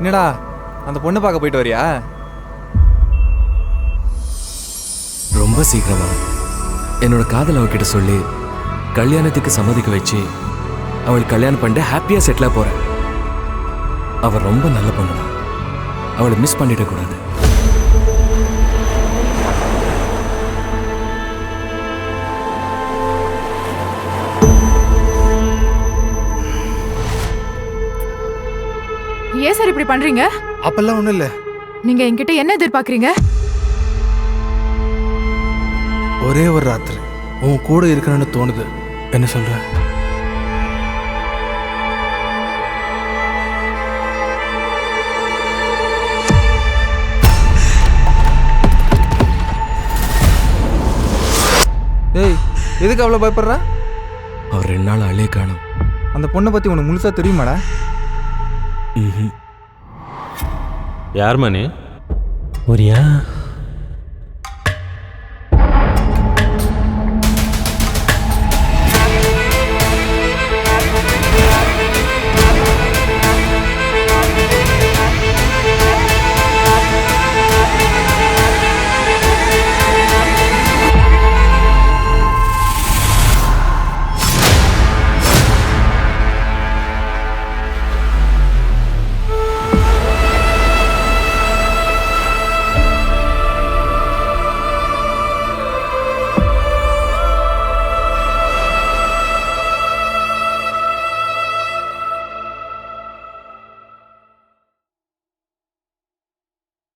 என்னடா அந்த பொண்ணு பார்க்க போயிட்டு வரியா? ரொம்ப சீக்கிரமா என்னோட காதல் அவகிட்ட சொல்லி கல்யாணத்துக்கு சம்மதிக்க வச்சு அவள் கல்யாணம் பண்ணிட்டு ஹாப்பியா செட்டிலா போறேன். அவள் ரொம்ப நல்ல பொண்ணு, அவளை மிஸ் பண்ணிட கூடாது. ஏன் சார் இப்படி பண்றீங்க? அப்பெல்லாம் ஒண்ணும் இல்ல. நீங்க என்கிட்ட என்ன எதிர்பார்க்கறீங்க? ஒரே ஒரு ராத்திரி உன் கூட இருக்கணும்னு தோணுது. என்ன சொல்ற? ஏய், எதுக்கு அவ்வளோ பயப்படுற? அவர் 2 நாள் ஆளே காணும். அந்த பொண்ணை பத்தி உனக்கு முழுசா தெரியுமாடா? ம்ஹும். யார் மணி? ஒரு